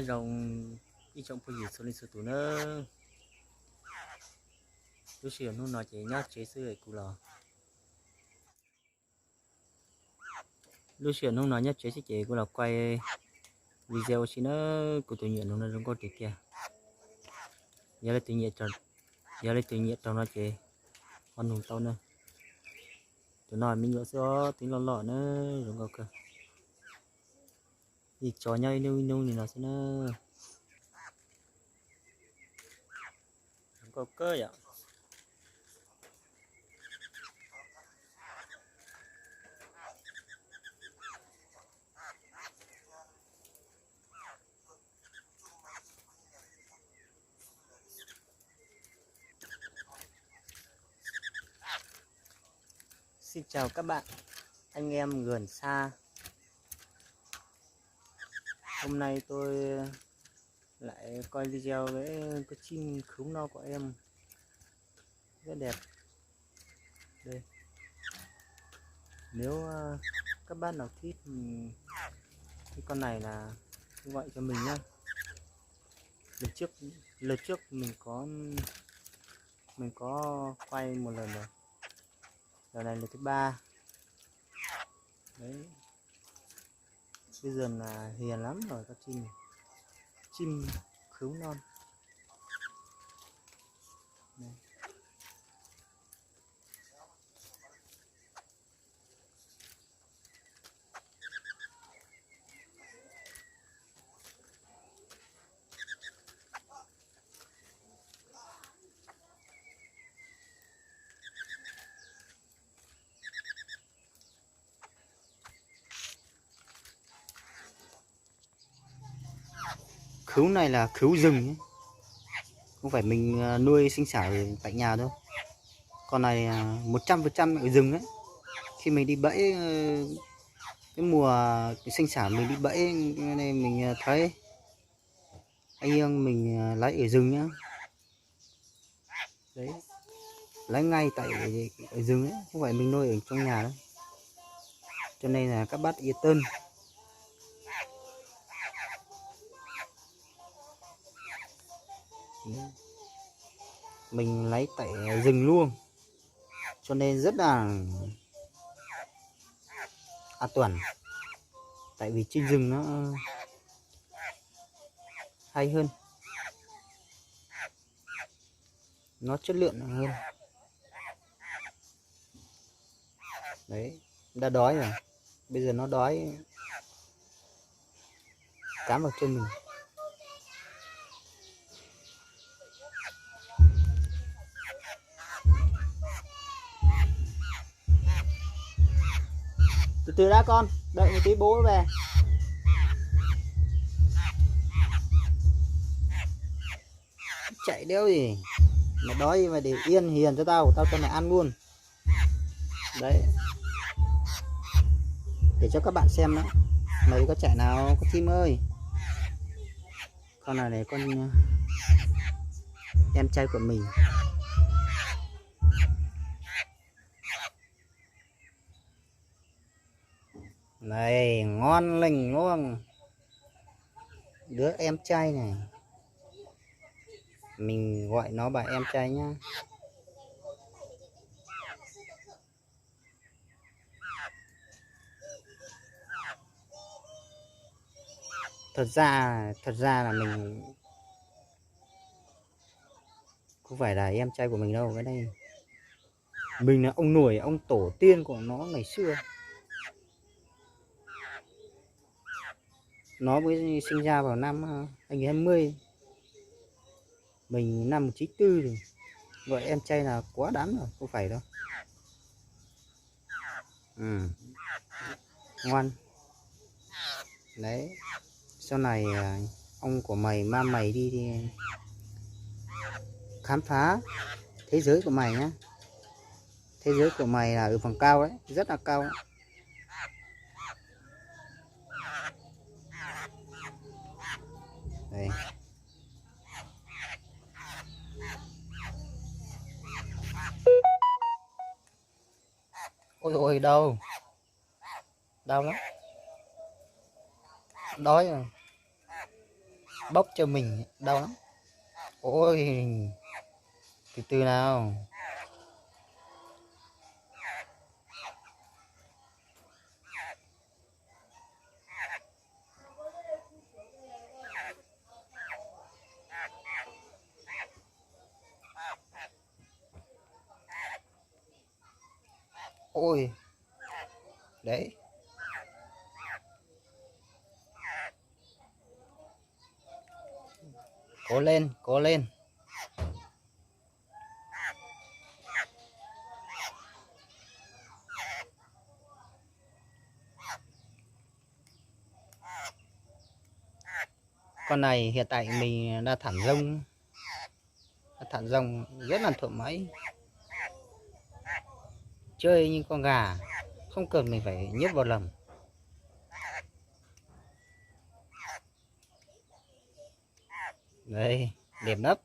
rồng đi trong phố gì số lịch sử tủ nữa tôi chỉ nó nói chế nhát chế sư ấy cụ lò lúc xưa nó nói nhất chế sẽ chế cụ lò quay video chỉ nó của tự nhiên nó không có tiền kia giờ là tự nhiên tròn giờ là tự nhiên trong nó chế con hùng tao nữa tụi nói mình nữa số tính lọ lọ nữa đúng không cơ thì cho nhau nung thì nó sẽ nó đúng có cơ vậy. Xin chào các bạn, anh em gần xa. Hôm nay tôi lại quay video với cái chim khứu no của em rất đẹp. Đây. Nếu các bạn nào thích cái con này là gọi cho mình nhé. Lần trước mình có quay một lần rồi. Lần này là thứ 3. Đấy. Bây giờ là hiền lắm rồi các chim khứu non. Đây. Khứu này là khứu rừng ấy. Không phải mình nuôi sinh sản tại nhà đâu. Con này 100% ở rừng ấy. Khi mình đi bẫy cái mùa sinh sản mình đi bẫy nên mình thấy anh em mình lấy ở rừng nhá. Đấy. Lấy ngay tại ở rừng ấy, không phải mình nuôi ở trong nhà đâu. Cho nên là các bác yên tâm. Mình lấy tại rừng luôn cho nên rất là an toàn, tại vì trên rừng nó hay hơn, nó chất lượng hơn. Đấy, đã đói rồi, bây giờ nó đói cám vào chân mình. Từ từ đã con, đợi một tí bố về. Chạy đéo gì mà đói mà để yên hiền cho tao cho mày ăn luôn. Đấy, để cho các bạn xem nữa. Mày có chạy nào có chim ơi. Con này này, con em trai của mình. Này, ngon lành luôn. Đứa em trai này, mình gọi nó bà em trai nhá. Thật ra là mình không phải là em trai của mình đâu. Cái này mình là ông nuôi, ông tổ tiên của nó ngày xưa. Nó mới sinh ra vào năm 2020, mình năm 1994 rồi. Gọi em trai là quá đáng rồi, không phải đâu. Ngoan. Đấy, sau này ông của mày mang mày đi khám phá thế giới của mày nhá. Thế giới của mày là ở phần cao đấy, rất là cao đấy. Đây. Ôi ôi, đau lắm, đói rồi. bóc cho mình đau lắm. Ôi, từ từ nào. Ôi, đấy. Cố lên, cố lên. Con này hiện tại mình đã thả rông rất là thoải mái, chơi như con gà, không cần mình phải nhét vào lồng. Đây, đẹp lắm.